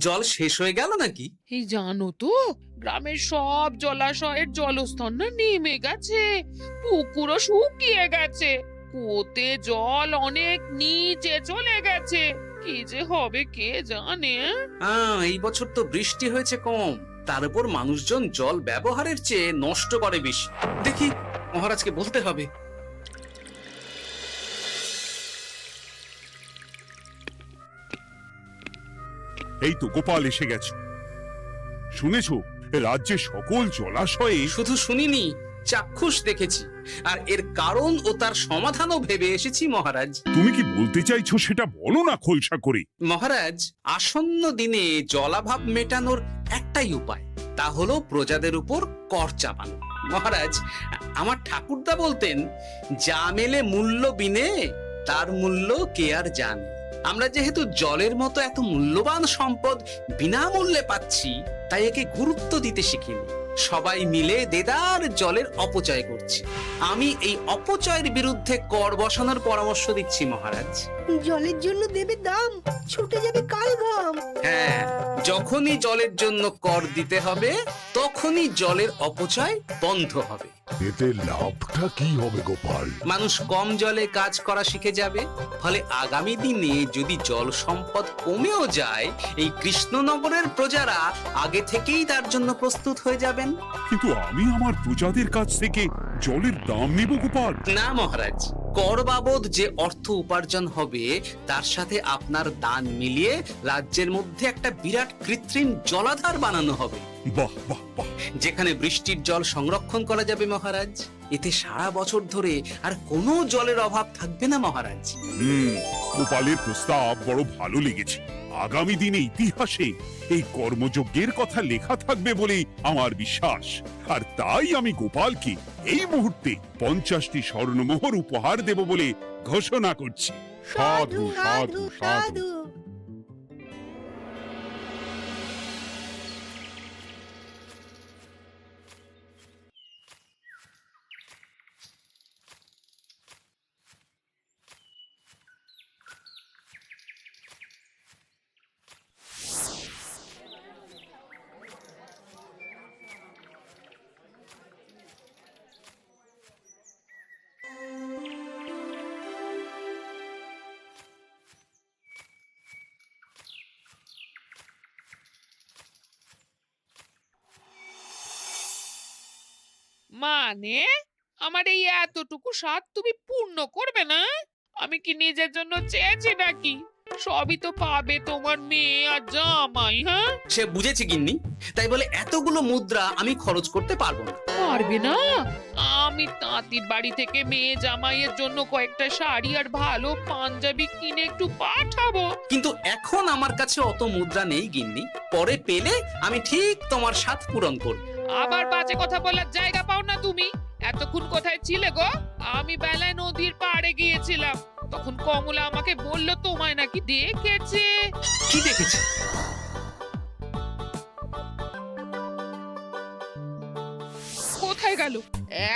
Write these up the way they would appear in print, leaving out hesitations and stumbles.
জল শেষ হয়ে গেল নাকি? এই জানো তো, গ্রামের সব জলাশয়ের জলস্তর না নেমে গেছে, পুকুরও শুকিয়ে গেছে, কুয়োতে জল অনেক নিচে চলে গেছে। কি যে হবে কে জানে। এই বছর তো বৃষ্টি হয়েছে কম, তার উপর মানুষজন জল ব্যবহারের চেয়ে নষ্ট করে বেশি। দেখি, মহারাজকে বলতে হবে। এই তো গোপাল এসে গেছে। শুনেছো, রাজ্যে সকল জলাশয়ে শুধু শুনিনি, চাক্ষুষ দেখেছি, আর এর কারণ ও তার সমাধানও ভেবে এসেছি মহারাজ। তুমি কি বলতে চাইছো সেটা বলো না খোলসা করে। মহারাজ, আসন্ন দিনে জলাভাব মেটানোর একটাই উপায়, তা হলো প্রজাদের উপর কর চাপানো। মহারাজ, আমার ঠাকুরদা বলতেন, যা মেলে মূল্য বিনে তার মূল্য কে আর জানে। আমরা যেহেতু জলের মতো এত মূল্যবান সম্পদ বিনামূল্যে পাচ্ছি, তাই একে গুরুত্ব দিতে শিখিনি। সবাই মিলে দেদার জলের অপচয় করছে। আমি এই অপচয়ের বিরুদ্ধে কর বসানোর পরামর্শ দিচ্ছি মহারাজ। জলের জন্য দেবে দাম, ছুটে যাবে কাল ঘাম। হ্যাঁ, যখনই জলের জন্য কর দিতে হবে, তখনই জলের অপচয় বন্ধ হবে। এতে লাভটা কি হবে গোপাল? মানুষ কম জলে কাজ করা শিখে যাবে, ফলে আগামী দিনে যদি জল সম্পদ কমেও যায়, এই কৃষ্ণনগরের প্রজারা আগে থেকেই তার জন্য প্রস্তুত হয়ে যাবেন। কিন্তু আমি আমার প্রজাদের কাছ থেকে জলের দাম নেব গোপাল? না মহারাজ, কর বাবদ যে অর্থ উপার্জন হবে, তার সাথে আপনার দান মিলিয়ে রাজ্যের মধ্যে একটা বিরাট কৃত্রিম জলাধার বানানো হবে। বাহ বাহ বাহ! যেখানে বৃষ্টির জল সংরক্ষণ করা যাবে মহারাজ। এতে সারা বছর ধরে আর কোনো জলের অভাব থাকবে না মহারাজ। গোপালের প্রস্তাব বড় ভালো লেগেছে। আগামী দিনে ইতিহাসে এই কর্মযজ্ঞের কথা লেখা থাকবে বলেই আমার বিশ্বাস। আর তাই আমি গোপালকে এই মুহূর্তে 50টি স্বর্ণমোহর উপহার দেব বলে ঘোষণা করছি। সাধু সাধু সাধু। মানে আমার এই এতটুকু স্বাদ তুমি পূর্ণ করবে না? আমি কি নিজের জন্য চেয়েছি নাকি? সবই তো পাবে তোমার মেয়ে আর জামাই। হ্যাঁ, সে বুঝেছি গিন্নি, তাই বলে এতগুলো মুদ্রা আমি খরচ করতে পারবো না। পারবে না? আমি তাঁতির বাড়ি থেকে মেয়ে জামাইয়ের জন্য কয়েকটা শাড়ি আর ভালো পাঞ্জাবি কিনে একটু পাঠাবো। কিন্তু এখন আমার কাছে অত মুদ্রা নেই গিন্নি, পরে পেলে আমি ঠিক তোমার স্বাদ পূরণ করব। আবার বাজে কথা বলার জায়গা পাও না তুমি। এতক্ষণ কোথায় ছিলে গো? আমি বেলায় নদীর পাড়ে গিয়েছিলাম, তখন কমলা আমাকে বলল তোমায় নাকি দেখেছে। কি দেখেছি? কোথায় গেল?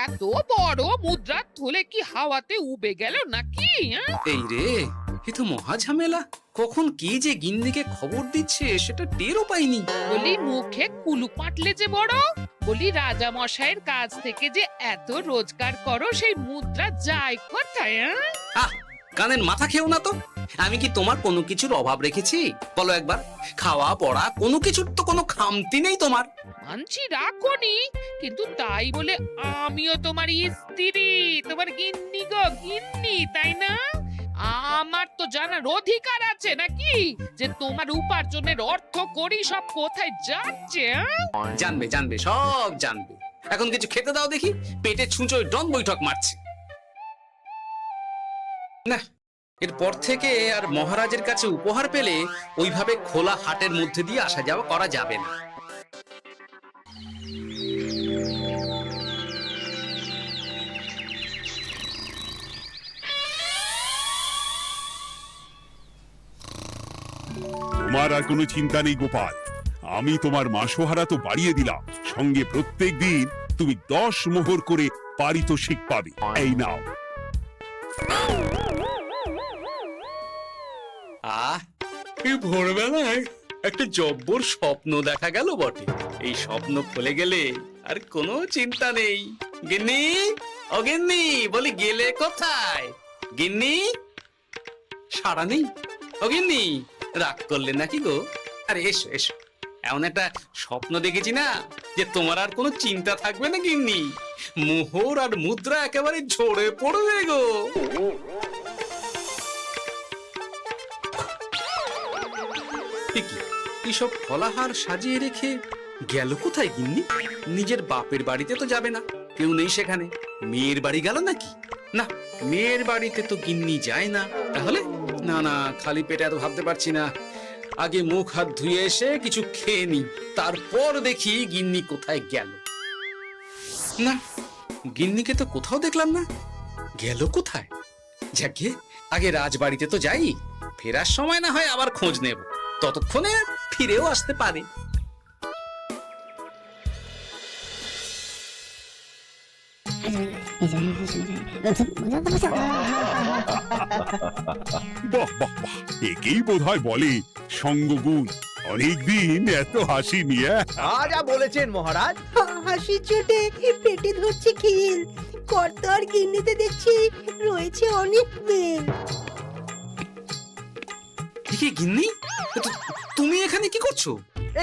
এত বড় মুদ্রা থলে কি হাওয়াতে উবে গেল নাকি? এই রে, এ তো মহা ঝামেলা। কখন কি যে গিন্নিকে খবর দিচ্ছে সেটা টেরও পাইনি। বলি মুখে কুলু পাটলে যে বড়, বলি রাজা মশাইয়ের কাছ থেকে যে এত রোজগার করো, সেই মুদ্রা যায় কোথায়? আহ, কানের মাথা খেও না তো। আমি কি তোমার কোনো কিছুর অভাব রেখেছি? বলো একবার। খাওয়া পড়া কোনো কিছুর তো কোনো খামতি নেই তোমার। মানছি রাখোনি, কিন্তু তাই বলে আমিও তোমার স্ত্রী, তোমার গিন্নি গো গিন্নি, তাই না? আমার তো জানার অধিকার আছে নাকি যে তোমার উপার্জনের অর্থ করি সব কোথায় যাচ্ছে? জানবে জানবে, সব জানবে। এখন কিছু খেতে দাও দেখি, পেটে ছুঁচোয় ডন বৈঠক মারছে। না, এরপর থেকে আর মহারাজের কাছে উপহার পেলে ওইভাবে খোলা হাটের মধ্যে দিয়ে আসা যাওয়া করা যাবে না। তোমার আর কোনো চিন্তা নেই গোপাল। আমি তোমার মাসোহারা তো বাড়িয়ে দিলাম, সঙ্গে প্রত্যেক দিন তুমি 10 মোহর করে পারিতোষিক পাবে। এই নাও। এই ভোরবেলায় একটা জব্বর স্বপ্ন দেখা গেল বটে। এই স্বপ্ন ফলে গেলে আর কোনো চিন্তা নেই। গিন্নি, ও গিন্নি, বলি গেলে কোথায়? গিন্নি, সাড়া নেই। ও গিন্নি, রাগ করলে নাকি গো? আরে এসো এসো, এমন একটা স্বপ্ন দেখেছি না যে তোমার আর কোনো চিন্তা থাকবে না গিন্নি। মোহর আর মুদ্রা একেবারে ঝরে পড়বে গো। এইসব ফলাহার সাজিয়ে রেখে গেল কোথায় গিন্নি? নিজের বাপের বাড়িতে তো যাবে না, কেউ নেই সেখানে। মেয়ের বাড়ি গেল নাকি? না, মেয়ের বাড়িতে তো গিন্নি যায় না। তাহলে না না, খালি পেটে এত ভাবতে পারছি না। আগে মুখ হাত ধুয়ে এসে কিছু খেয়ে নি, তারপর দেখি গিন্নি কোথায় গেল। না, গিন্নিকে তো কোথাও দেখলাম না। গেল কোথায়? যাকে আগে রাজবাড়িতে তো যাই, ফেরার সময় না হয় আবার খোঁজ নেব, ততক্ষণে ফিরেও আসতে পারে। বাহ বাহ বাহ, একেই বোধহয় বলে সঙ্গগুণ। অনেকদিন এত হাসি নিয়ে। যা বলেছেন মহারাজ। হাসির চোটে পেটে ধরছে খিল। কর্তা আর গিন্নিতে দেখছি রয়েছে অনেক মেল। কি গিন্নি, তুমি এখানে কি করছো?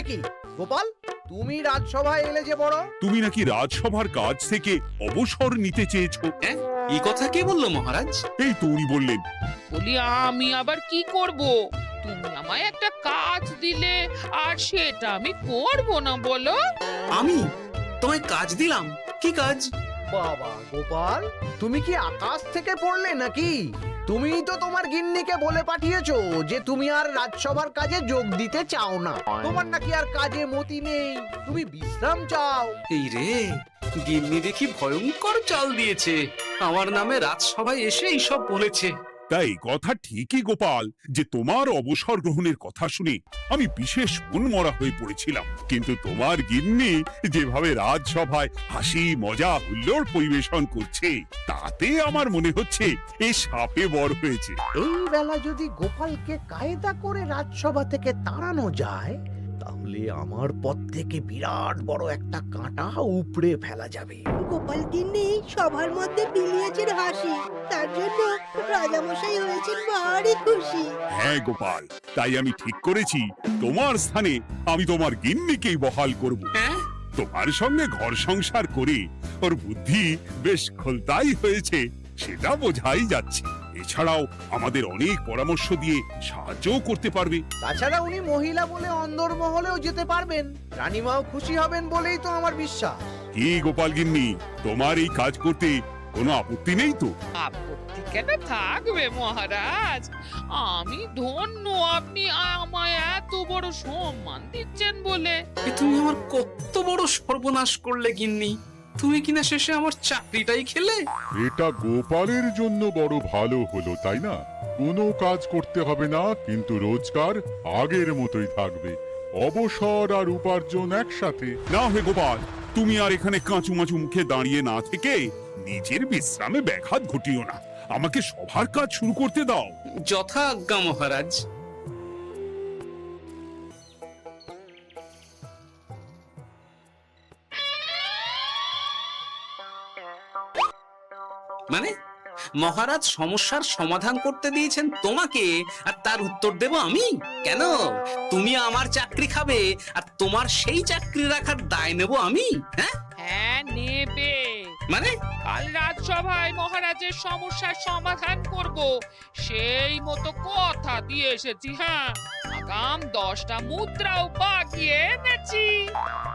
কি গোপাল, তুমি রাজসভায় এলে যে বড়? তুমি নাকি রাজসভার কাজ থেকে অবসর নিতে চেয়েছো? হ্যাঁ, এই কথা কে বললো মহারাজ? এই তো উনি বললেন। বলি আমি আবার কি করব? তুমি আমায় একটা কাজ দিলে আর সেটা আমি করব না বলো? আমি তোমায় কাজ দিলাম? কি কাজ? বাবা গোপাল, তুমি কি আকাশ থেকে পড়লে নাকি? তুমিই তো তোমার গিন্নিকে বলে পাঠিয়েছো যে তুমি আর রাজসভার কাজে যোগ দিতে চাও না। তোমার নাকি আর কাজে মতি নেই, তুমি বিশ্রাম চাও। এই রে, গিন্নি দেখি ভয়ঙ্কর চাল দিয়েছে। আমার নামে রাজসভায় এসে এইসব বলেছে। তাই কথা ঠিকই গোপাল, যে তোমার অবসর গ্রহণের কথা শুনে আমি বিশেষ মনমরা হয়ে পড়েছিলাম। কিন্তু তোমার গিন্নি যেভাবে রাজসভায় হাসি মজা হুল্লোড় পরিবেশন করছে, তাতে আমার মনে হচ্ছে এ সাপে বড় হয়েছে। এই বেলা যদি গোপালকে কায়দা করে রাজসভা থেকে তাড়ানো যায়, তাহলে আমার পথ থেকে বিরাট বড় একটা কাঁটা উপড়ে ফেলা যাবে। গোপাল গিন্নি সবার মধ্যে বিলিয়েছেন হাসি, তার জন্য রাজামশাই হয়েছেন ভারী খুশি। হ্যাঁ গোপাল, তাই আমি ঠিক করেছি তোমার স্থানে আমি তোমার গিন্নিকেই বহাল করব। হ্যাঁ, তোমার সঙ্গে ঘর সংসার করে ওর বুদ্ধি বেশ খোলতাই হয়েছে, সেটা বোঝাই যাচ্ছে। এছাড়াও আমাদের অনেক পরামর্শ দিয়ে সাহায্যও করতে পারবে। তাছাড়া উনি মহিলা বলে অন্দরমহলেও যেতে পারবেন, রানীমাও খুশি হবেন বলেই তো আমার বিশ্বাস। কি গোপাল গিন্নি, তোমার এই কাজ করতে কোনো আপত্তি নেই তো? আপত্তি কেন থাকবে মহারাজ? আমি ধন্য আপনি আমায় এত বড় সম্মান দিচ্ছেন বলে। এ তুমি আমার কত বড় সর্বনাশ করলে গিন্নি। তুমি কিনা শেষে আমার চাকরিটাই খেলে। এটা গোপালের জন্য বড় ভালো হলো, তাই না? কোনো কাজ করতে হবে না, কিন্তু রোজগার আগের মতোই থাকবে। অবসর আর উপার্জন একসাথে। না হে গোপাল, তুমি আর এখানে কাঁচুমাচু মুখে দাঁড়িয়ে না থেকে নিজের বিশ্রামে ব্যাঘাত ঘটিও না। আমাকে সবার কাজ শুরু করতে দাও। যথা আজ্ঞা মহারাজ। মানে মহারাজ সমস্যার সমাধান করতে দিয়েছেন তোমাকে, আর তার উত্তর দেব আমি? কেন? তুমি আমার চাকরি খাবে আর তোমার সেই চাকরি রাখার দায় নেব আমি? হ্যাঁ হ্যাঁ, নেবে। মানে কাল রাজসভায় মহারাজের সমস্যার সমাধান করব, সেই মতো কথা দিয়ে এসেছি। হ্যাঁ, আগাম 10টা মুদ্রাও বাগিয়ে এনেছি।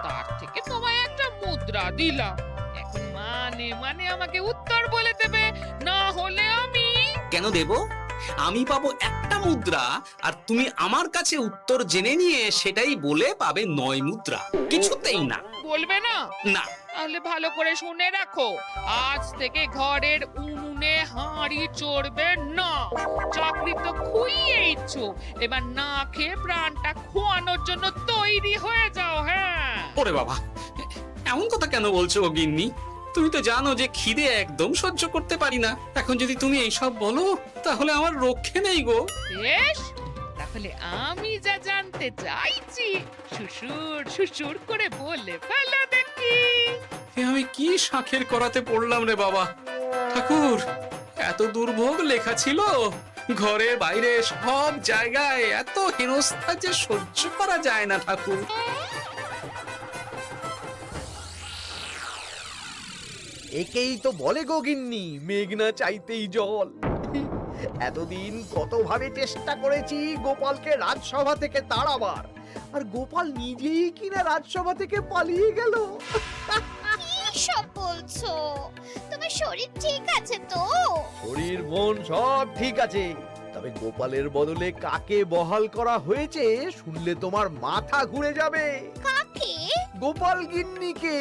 তার থেকে তোমায় একটা মুদ্রা দিলাম। এখন মানে মানে আমাকে উত্তর বলে দেবে, না হলে আমি কেন দেব? আমি পাবো একটা মুদ্রা, আর তুমি আমার কাছে উত্তর জেনে নিয়ে সেটাই বলে পাবে 9 মুদ্রা। কিছুতেই না। বলবে না? না। তাহলে ভালো করে শুনে রাখো, আজ থেকে ঘরের উনুনে হাঁড়ি চড়বে না। চাকরি তো খুইয়েইছো, এবার না খেয়ে প্রাণটা খোয়ানোর জন্য তৈরি হয়ে যাও। হ্যাঁ। ওরে বাবা, এমন কথা কেন বলছো গো গিন্নি? তুমি তো জানো যে খিদে একদম সহ্য করতে পারি না। এখন যদি তুমি এইসব বলো, তাহলে আমার রক্ষে নেই গো। বেশ, তা তাহলে আমি যা জানতে চাইছি শ্বশুর শ্বশুর করে বলে ফেলো দেখি। এ আমি কি শাঁখের করাতে পড়লাম রে বাবা। ঠাকুর, এত দুর্ভোগ লেখা ছিল, ঘরে বাইরে সব জায়গায় এত হেনস্থা যে সহ্য করা যায় না ঠাকুর। একেই তো বলে গো গিন্নি, মেঘ না চাইতেই জল। এতদিন কতভাবে চেষ্টা করেছি গোপালকে রাজসভা থেকে তাড়াবার, আর গোপাল নিজেই কিনা রাজসভা থেকে পালিয়ে গেল। সব বলছো? তোমার শরীর ঠিক আছে তো? শরীর মন সব ঠিক আছে, তবে গোপালের বদলে কাকে বহাল করা হয়েছে শুনলে তোমার মাথা ঘুরে যাবে। কাকে? গোপাল গিন্নিকে।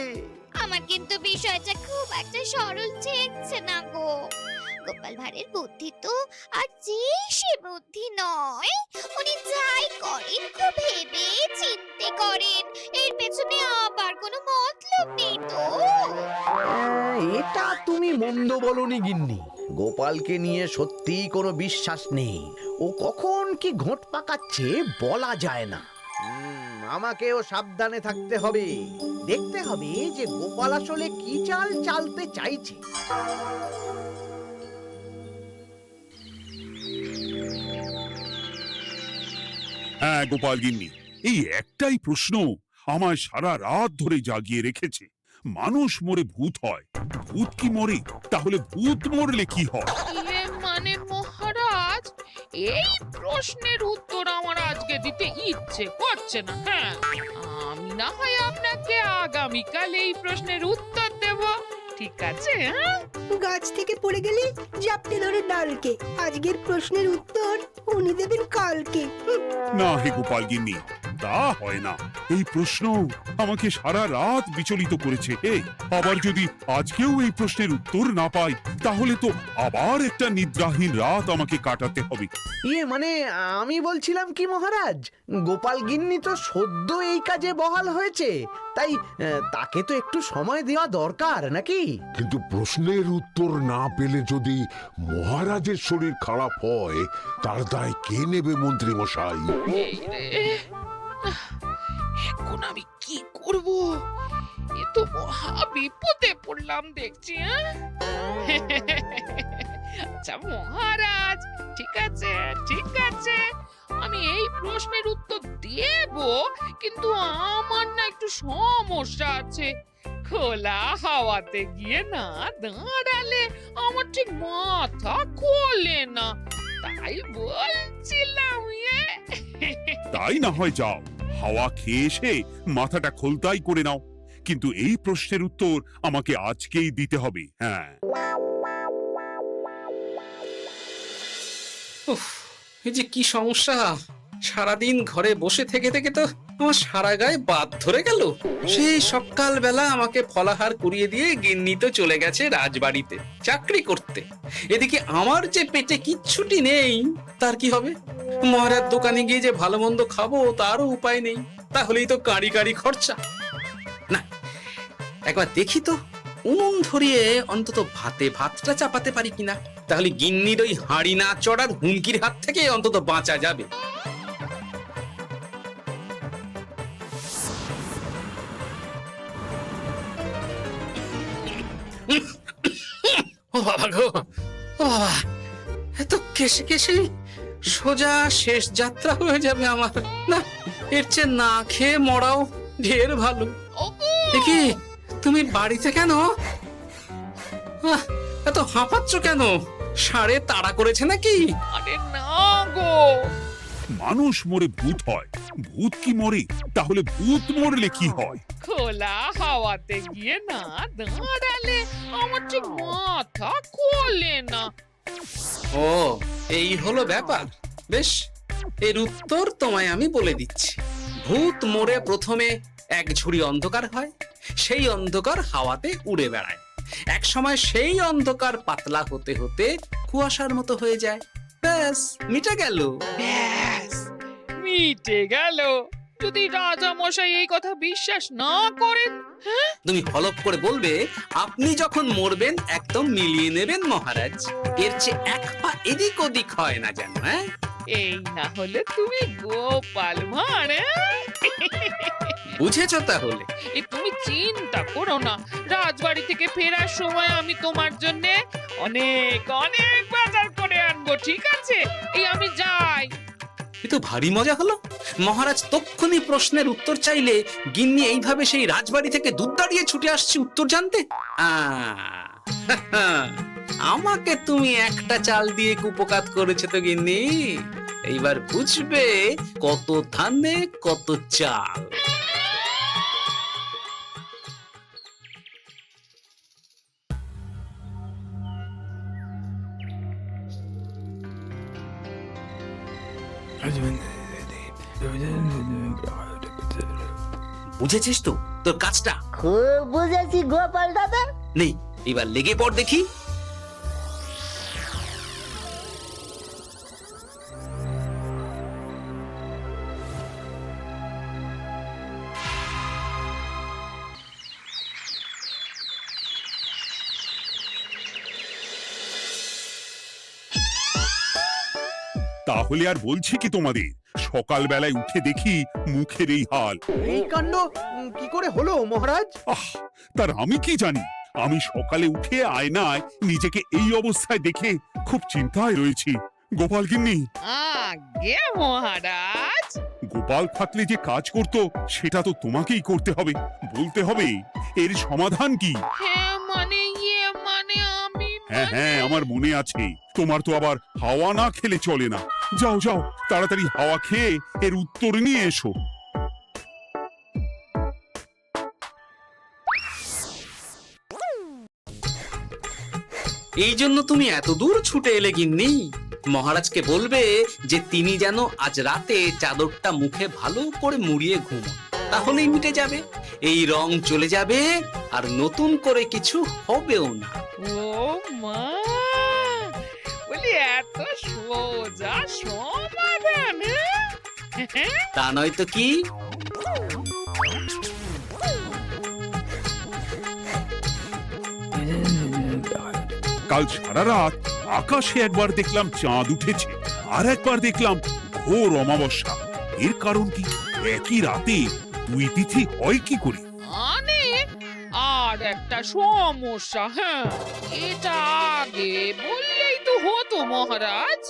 আমার কিন্তু বিষয়টা খুব একটা সরল ঠেকছে না গো। গোপাল ভাঁড়ের বুদ্ধি তো আর যে সে বুদ্ধি নয়। উনি যাই করেন খুব ভেবে চিন্তে করেন, এর পেছনে আবার কোনো মতলব নেই তো। এটা তুমি মন্দ বলনি গিন্নি, গোপালকে নিয়ে সত্যি কোনো বিশ্বাস নেই। ও কখন কি ঘোট পাকাচ্ছে বলা যায় না। আমাকেও সাবধানে থাকতে হবে, দেখতে হবে যে গোপাল আসলে কি চাল চালতে চাইছে। হ্যাঁ গোপাল গিন্নি, এই একটাই প্রশ্ন আমায় সারা রাত ধরে জাগিয়ে রেখেছে। মানুষ মরে ভূত হয়, ভূত কি মরে? তাহলে ভূত মরলে কি হয়? ইয়ে মানে মহারাজ, এই প্রশ্নের উত্তর আমার আজকে দিতে ইচ্ছে করছে না। হ্যাঁ, আমি না হয় আপনাকে আগামীকাল এই প্রশ্নের উত্তর দেব, ঠিক আছে? হ্যাঁ, গাছ থেকে পড়ে গেলে জাপটে ধরে ডালকে। আজকের প্রশ্নের উত্তর উনি দেবেন কালকে। না হে গোপাল গিন্নি, তা হয় না। এই প্রশ্ন আমাকে সারা রাত বিচলিত করেছে। আবার যদি আজকেও এই প্রশ্নের উত্তর না পাই, তাহলে তো আবার একটা নিদ্রাহীন রাত আমাকে কাটাতে হবে। ইয়ে মানে আমি বলছিলাম কি মহারাজ, গোপাল গিন্নি তো সদ্য এই কাজে বহাল হয়েছে, তাই তাকে তো একটু সময় দেওয়া দরকার নাকি? কিন্তু প্রশ্নের উত্তর না পেলে যদি মহারাজের শরীর খারাপ হয়, তার দায় কে নেবে মন্ত্রী মশাই? এই রে, এখন আমি কি করব? এ তো মহা বিপদে পড়লাম দেখছি। আচ্ছা মহারাজ, ঠিক আছে ঠিক আছে, আমি এই প্রশ্নের উত্তর দেব, কিন্তু আমার না একটু সমস্যা আছে। খোলা হাওয়াতে গিয়ে না দাঁড়ালে আমার ঠিক মাথা খোলে না, তাই বলছিলাম। তাই না হয় যাও, হাওয়া খেয়ে এসে মাথাটা খোলতাই করে নাও, কিন্তু এই প্রশ্নের উত্তর আমাকে আজকেই দিতে হবে। হ্যাঁ, উফ, এই যে কি সমস্যা! সারাদিন ঘরে বসে থেকে থেকে তো আমার সারা গায়ে বাদ ধরে গেল। সেই সকালবেলা আমাকে ফলাহার করিয়ে দিয়ে গিন্নি তো চলে গেছে রাজবাড়িতে চাকরি করতে। এদিকে আমার যে পেটে কিচ্ছুটি নেই, তার কি হবে? মহারাজ দোকানে গিয়ে যে ভালো মন্দ খাবো তারও উপায় নেই, তাহলেই তো কাঁড়ি কাঁড়ি খরচা। না, একবার দেখি তো উনুন ধরিয়ে অন্তত ভাতটা চাপাতে পারি কিনা, তাহলে গিন্নির ওই হাঁড়ি না চড়ার হুমকির হাত থেকে অন্তত বাঁচা যাবে। ও বাবা গো, ও বাবা, এত কেসে কেসে সোজা শেষ যাত্রা হয়ে যাবে আমার। না, এর চেয়ে না খেয়ে মরাও ঢের ভালো। দেখি তুমি বাড়িতে কেন? এত হাঁপাচ্ছ কেন? ষাঁড়ে তাড়া করেছে নাকি? আরে না গো, মানুষ মরে ভূত হয়, ভূত কি মরে? তাহলে ভূত মরলে কি হয়? খোলা হাওয়াতে গিয়ে না দাঁড়ালে আমার ঠিক মাথা খোলে না। ও, এই হলো ব্যাপার। বেশ, এর উত্তর তোমায় আমি বলে দিচ্ছি। ভূত মরে প্রথমে এক ঝুড়ি অন্ধকার হয়, সেই অন্ধকার হাওয়াতে উড়ে বেড়ায়। এক সময় সেই অন্ধকার পাতলা হতে হতে কুয়াশার মতো হয়ে যায়। ব্যাস, মিটে গেল। ব্যাস, মিটে গেল। যদি রাজা মশাই এই কথা বিশ্বাস না করেন, তুমি হলপ করে বলবে আপনি যখন মরবেন একদম মিলিয়ে নেবেন মহারাজ, এর চেয়ে এক পা এদিক ওদিক হয় না যেন। হ্যাঁ, এই না হলে তুমি গোপাল ভাঁড়, বুঝেছো তাহলে? এই তুমি চিন্তা করো না, রাজবাড়ি থেকে ফেরার সময় আমি তোমার জন্য অনেক অনেক বাজার করে আনবো, ঠিক আছে? এই আমি যাই। এ তো ভারী মজা হলো। মহারাজ তক্ষুনি প্রশ্নের উত্তর চাইলে গিন্নি এইভাবে সেই রাজবাড়ি থেকে দুধ দাঁড়িয়ে ছুটে আসছে উত্তর জানতে। আমাকে তুমি একটা চাল দিয়ে কুপকাত করেছো তো গিন্নি। এইবার বুঝবে কত ধানে কত চাল। বুঝেছিস তো তোর কাজটা? খুব বুঝেছি গোপাল দাদা। নেই, এবার লেগে পড় দেখি। তাহলে আর বলছি কি তোমাদের, সকালবেলায় উঠে দেখি মুখের এই হাল। এই কাণ্ড কি করে হলো মহারাজ? আহ, তার আমি কি জানি। আমি সকালে উঠে আয়নায় নিজেকে এই অবস্থায় দেখে খুব চিন্তায় রয়েছি। গোপাল গিন্নি, আগে মহারাজ, গোপাল থাকলে যে কাজ করতো সেটা তো তোমাকেই করতে হবে, বলতে হবে এর সমাধান কি। হ্যাঁ মানে আমি হ্যাঁ হ্যাঁ, আমার মনে আছে। তোমার তো আবার হাওয়া না খেলে চলে না। যাও যাও, তাড়াতাড়ি হাওয়া খেয়ে এর উত্তর নিয়ে এসো। এই জন্য তুমি এত দূর ছুটে এলে গিন্নি? মহারাজকে বলবে যে তিনি যেন আজ রাতে চাদরটা মুখে ভালো করে মুড়িয়ে ঘুমোন, তাহলেই মিটে যাবে। এই রং চলে যাবে আর নতুন করে কিছু হবেও না। ও মা, বলি এত সোজা সমাধান? হ্যাঁ? তা নয় তো কি? কাল সারা রাত আকাশে একবার দেখলাম চাঁদ উঠেছে, আর একবার দেখলাম ঘোর অমাবস্যা। এর কারণ কি? একই রাতে দুই তিথি হয় কি করে? আর একটা সমস্যা, হ্যাঁ, এটা আগে বললেই তো হতো মহারাজ।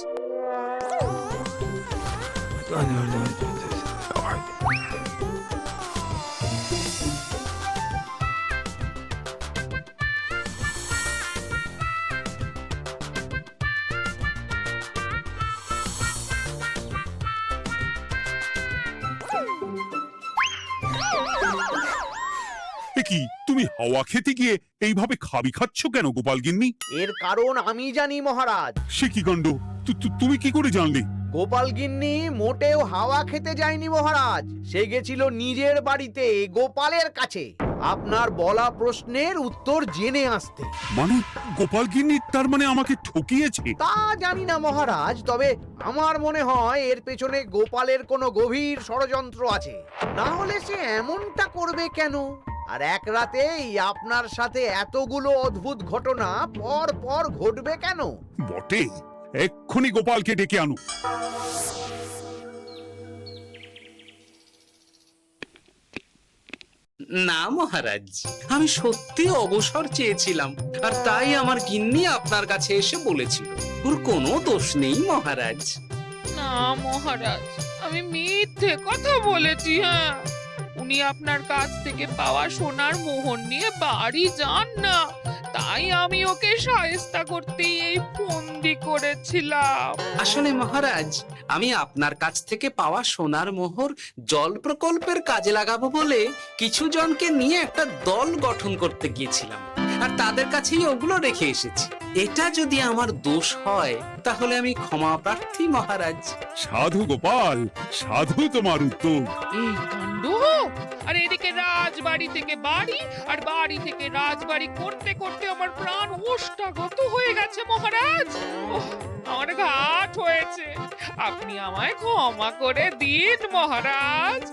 এ কি, তুমি হাওয়া খেতে গিয়ে এইভাবে খাবি খাচ্ছ কেন গোপাল গিন্নি? এর কারণ আমি জানি মহারাজ। সে কি কাণ্ড! তুমি কি করে জানলে? গোপাল গিন্নি মোটেও হাওয়া খেতে যায়নি মহারাজ, সে গেছিল নিজের বাড়িতে গোপালের কাছে আপনার বলা প্রশ্নের উত্তর জেনে আসতে। মানে গোপাল গিন্নি তার মানে আমাকে ঠকিয়েছে? তা জানি না মহারাজ, তবে আমার মনে হয় এর পেছনে গোপালের কোনো গভীর ষড়যন্ত্র আছে, না হলে সে এমনটা করবে কেন? আর এক রাতেই আপনার সাথে এতগুলো অদ্ভুত ঘটনা পর পর ঘটবে কেন? বটে, এক্ষুনি গোপালকে ডেকে আনো। না মহারাজ, আমি সত্যি অবসর চেয়েছিলাম, আর তাই আমার গিন্নি আপনার কাছে এসে বলেছিল। ওর কোনো দোষ নেই মহারাজ। না মহারাজ, আমি মিথ্যে কথা বলেছি। হ্যাঁ, উনি আপনার কাছ থেকে পাওয়া সোনার মোহর নিয়ে বাড়ি যান না, তাই আমি ওকে শায়েস্তা করতে এই ফন্দি করেছিলাম। আসলে মহারাজ, আমি আপনার কাছ থেকে পাওয়া সোনার মোহর জল প্রকল্পের কাজে লাগাবো বলে কিছু জনকে নিয়ে একটা দল গঠন করতে গিয়েছিলাম, আর তাদের কাছেই ওগুলো রেখে এসেছি। এটা যদি আমার দোষ হয় তাহলে আমি ক্ষমা প্রার্থী মহারাজ। সাধু গোপাল, সাধু তোমার উত্তর। এই কাণ্ড! আর এদিকে রাজবাড়ি থেকে বাড়ি, আর বাড়ি থেকে রাজবাড়ি করতে করতে আমার প্রাণ ওষ্ঠাগত হয়ে গেছে মহারাজ। ওহ, আমার ঘাট হয়েছে, আপনি আমায় ক্ষমা করে দিন মহারাজ।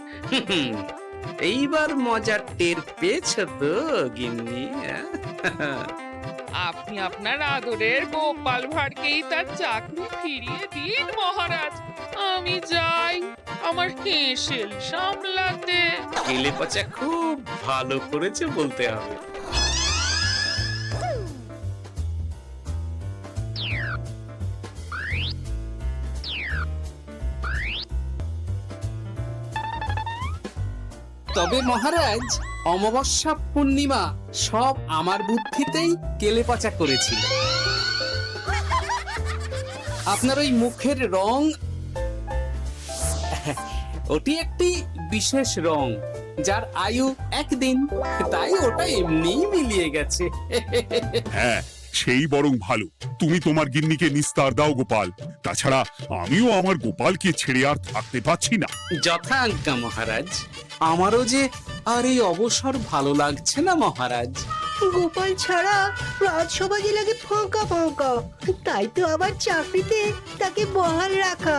এইবার মজার টের পেয়েছ তো গিন্নি? আপনি আপনার আদরের গোপাল ভাঁড়কেই তার চাকরি ফিরিয়ে দিন মহারাজ। আমি যাই আমার হেসেল সামলাতে। কেলে পচা খুব ভালো করেছে বলতে হবে। তবে মহারাজ, অমাবস্যা পূর্ণিমা সব আমার বুদ্ধিতেই কেলেপচা করেছিল। আপনার ওই মুখের রং, ওটি একটি বিশেষ রং যার আয়ু একদিন, তাই ওটা এমনিই মিলিয়ে গেছে। হ্যাঁ, সেই বরং ভালো। তুমি তোমার গিন্নিকে নিস্তার দাও গোপাল। তাছাড়া আমিও আমার গোপালকে ছেড়ে আর থাকতে পারছি না। যথা আজ্ঞা মহারাজ। আমারও যে আর এই অবসর ভালো লাগছে না মহারাজ। গোপাল ছাড়া রাজসভা যে লাগে ফাঁকা ফাঁকা, তাই তো আবার চাকরিতে তাকে বহাল রাখা।